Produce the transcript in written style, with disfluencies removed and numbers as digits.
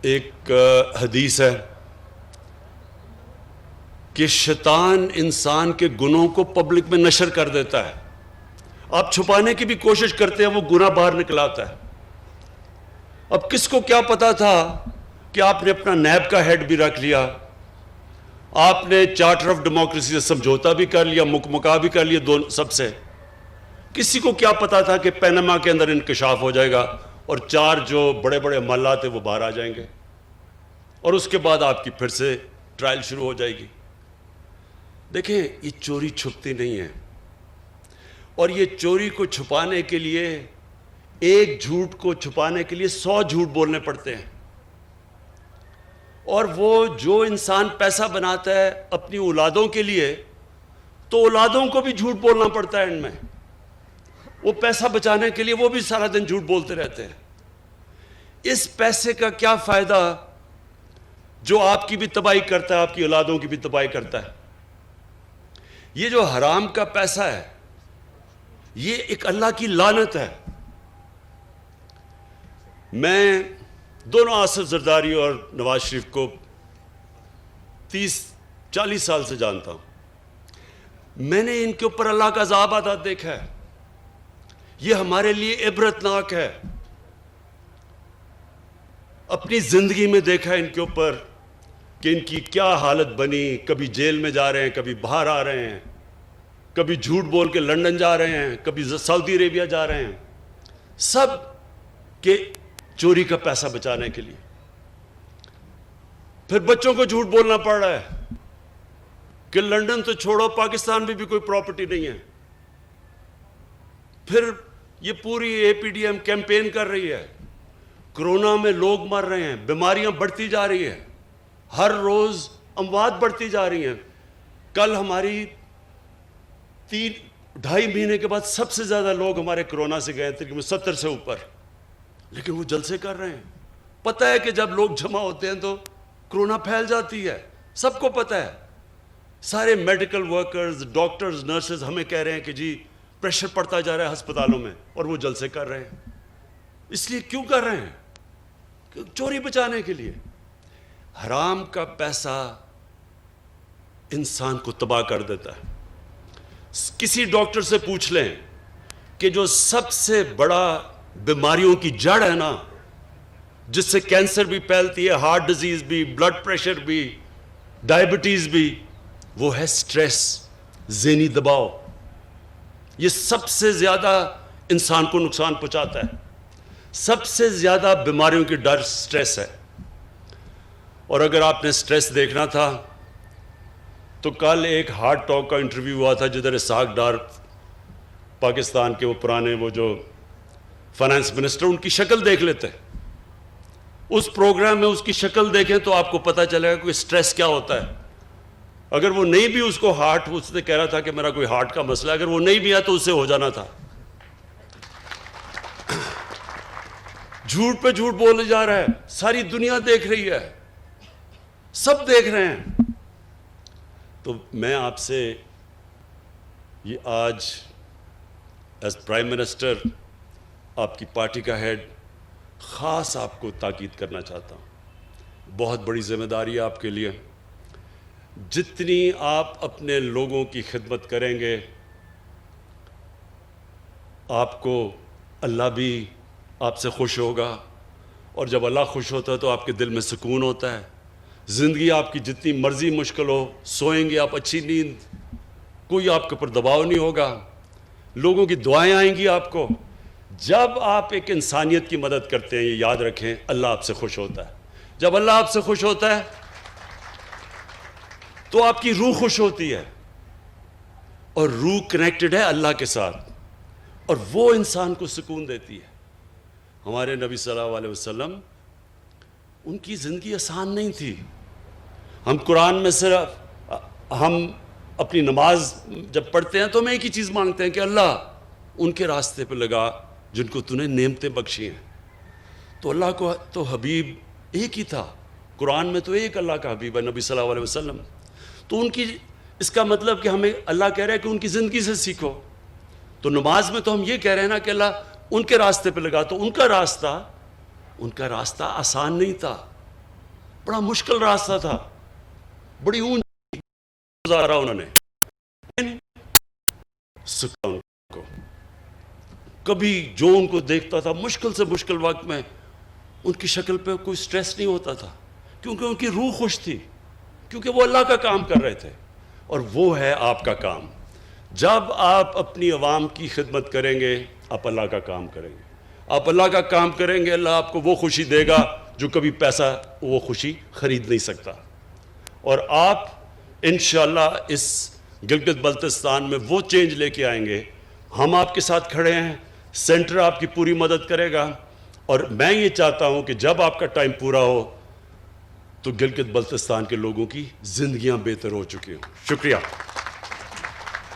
ایک حدیث ہے کہ شیطان انسان کے گناہوں کو پبلک میں نشر کر دیتا ہے. آپ چھپانے کی بھی کوشش کرتے ہیں، وہ گناہ باہر نکل آتا ہے. اب کس کو کیا پتا تھا کہ آپ نے اپنا نیب کا ہیڈ بھی رکھ لیا، آپ نے چارٹر آف ڈیموکریسی سے سمجھوتا بھی کر لیا، مکمکا بھی کر لیا دونوں سب سے. کسی کو کیا پتا تھا کہ پینما کے اندر انکشاف ہو جائے گا اور 4 جو بڑے بڑے معاملات ہیں وہ باہر آ جائیں گے، اور اس کے بعد آپ کی پھر سے ٹرائل شروع ہو جائے گی. دیکھیں، یہ چوری چھپتی نہیں ہے، اور یہ چوری کو چھپانے کے لیے، ایک جھوٹ کو چھپانے کے لیے 100 جھوٹ بولنے پڑتے ہیں. اور وہ جو انسان پیسہ بناتا ہے اپنی اولادوں کے لیے، تو اولادوں کو بھی جھوٹ بولنا پڑتا ہے. ان میں وہ پیسہ بچانے کے لیے وہ بھی سارا دن جھوٹ بولتے رہتے ہیں. اس پیسے کا کیا فائدہ جو آپ کی بھی تباہی کرتا ہے، آپ کی اولادوں کی بھی تباہی کرتا ہے؟ یہ جو حرام کا پیسہ ہے، یہ ایک اللہ کی لعنت ہے. میں دونوں آصف زرداری اور نواز شریف کو 30-40 سال سے جانتا ہوں. میں نے ان کے اوپر اللہ کا عذاب آتا دیکھا ہے. یہ ہمارے لیے عبرتناک ہے. اپنی زندگی میں دیکھا ہے ان کے اوپر کہ ان کی کیا حالت بنی. کبھی جیل میں جا رہے ہیں، کبھی باہر آ رہے ہیں، کبھی جھوٹ بول کے لندن جا رہے ہیں، کبھی سعودی عربیہ جا رہے ہیں، سب کے چوری کا پیسہ بچانے کے لیے. پھر بچوں کو جھوٹ بولنا پڑ رہا ہے کہ لندن تو چھوڑو، پاکستان میں بھی کوئی پراپرٹی نہیں ہے. پھر یہ پوری اے پی ڈی ایم کیمپین کر رہی ہے. کرونا میں لوگ مر رہے ہیں، بیماریاں بڑھتی جا رہی ہیں، ہر روز اموات بڑھتی جا رہی ہیں. کل ہماری 3-2.5 مہینے کے بعد سب سے زیادہ لوگ ہمارے کرونا سے گئے تقریباً 70 سے اوپر. لیکن وہ جلسے کر رہے ہیں. پتہ ہے کہ جب لوگ جمع ہوتے ہیں تو کرونا پھیل جاتی ہے، سب کو پتہ ہے. سارے میڈیکل ورکرز، ڈاکٹرز، نرسز ہمیں کہہ رہے ہیں کہ جی پریشر پڑتا جا رہا ہے ہسپتالوں میں، اور وہ جلسے کر رہے ہیں. اس لیے کیوں کر رہے ہیں؟ چوری بچانے کے لیے. حرام کا پیسہ انسان کو تباہ کر دیتا ہے. کسی ڈاکٹر سے پوچھ لیں کہ جو سب سے بڑا بیماریوں کی جڑ ہے نا، جس سے کینسر بھی پھیلتی ہے، ہارٹ ڈیزیز بھی، بلڈ پریشر بھی، ڈائبٹیز بھی، وہ ہے سٹریس، ذہنی دباؤ. یہ سب سے زیادہ انسان کو نقصان پہنچاتا ہے. سب سے زیادہ بیماریوں کی ڈر سٹریس ہے. اور اگر آپ نے سٹریس دیکھنا تھا تو کل ایک ہارٹ ٹاک کا انٹرویو ہوا تھا جدھر اسحاق ڈار، پاکستان کے وہ پرانے وہ جو فائنانس منسٹر، ان کی شکل دیکھ لیتے. اس پروگرام میں اس کی شکل دیکھیں تو آپ کو پتہ چلے گا کہ سٹریس کیا ہوتا ہے. اگر وہ نہیں بھی اس کو ہارٹ، اس نے کہہ رہا تھا کہ میرا کوئی ہارٹ کا مسئلہ ہے، اگر وہ نہیں بھی ہے تو اس سے ہو جانا تھا. جھوٹ پہ جھوٹ بولے جا رہا ہے، ساری دنیا دیکھ رہی ہے، سب دیکھ رہے ہیں. تو میں آپ سے یہ آج ایز پرائم منسٹر، آپ کی پارٹی کا ہیڈ، خاص آپ کو تاکید کرنا چاہتا ہوں. بہت بڑی ذمہ داری ہے آپ کے لیے. جتنی آپ اپنے لوگوں کی خدمت کریں گے، آپ کو اللہ بھی آپ سے خوش ہوگا، اور جب اللہ خوش ہوتا ہے تو آپ کے دل میں سکون ہوتا ہے. زندگی آپ کی جتنی مرضی مشکل ہو، سوئیں گے آپ اچھی نیند، کوئی آپ کے اوپر دباؤ نہیں ہوگا، لوگوں کی دعائیں آئیں گی آپ کو. جب آپ ایک انسانیت کی مدد کرتے ہیں، یہ یاد رکھیں، اللہ آپ سے خوش ہوتا ہے. جب اللہ آپ سے خوش ہوتا ہے تو آپ کی روح خوش ہوتی ہے، اور روح کنیکٹڈ ہے اللہ کے ساتھ، اور وہ انسان کو سکون دیتی ہے. ہمارے نبی صلی اللہ علیہ وسلم، ان کی زندگی آسان نہیں تھی. ہم قرآن میں صرف ہم اپنی نماز جب پڑھتے ہیں تو ہم ایک ہی چیز مانگتے ہیں کہ اللہ ان کے راستے پہ لگا جن کو تو نے نعمتیں بخشی ہیں. تو اللہ کو تو حبیب ایک ہی تھا، قرآن میں تو ایک اللہ کا حبیب ہے نبی صلی اللہ علیہ وسلم. تو ان کی، اس کا مطلب کہ ہمیں اللہ کہہ رہا ہے کہ ان کی زندگی سے سیکھو. تو نماز میں تو ہم یہ کہہ رہے ہیں نا کہ اللہ ان کے راستے پہ لگا. تو ان کا راستہ آسان نہیں تھا. بڑا مشکل راستہ تھا, بڑی اونچی گزارا انہوں نے, سکھا ان کو. کبھی جو ان کو دیکھتا تھا مشکل سے مشکل وقت میں ان کی شکل پہ کوئی سٹریس نہیں ہوتا تھا, کیونکہ ان کی روح خوش تھی, کیونکہ وہ اللہ کا کام کر رہے تھے. اور وہ ہے آپ کا کام. جب آپ اپنی عوام کی خدمت کریں گے آپ اللہ کا کام کریں گے. آپ اللہ کا کام کریں گے, اللہ آپ کو وہ خوشی دے گا جو کبھی پیسہ وہ خوشی خرید نہیں سکتا. اور آپ انشاءاللہ اس گلگت بلتستان میں وہ چینج لے کے آئیں گے. ہم آپ کے ساتھ کھڑے ہیں, سینٹر آپ کی پوری مدد کرے گا, اور میں یہ چاہتا ہوں کہ جب آپ کا ٹائم پورا ہو تو گلگت بلتستان کے لوگوں کی زندگیاں بہتر ہو چکی ہوں. شکریہ.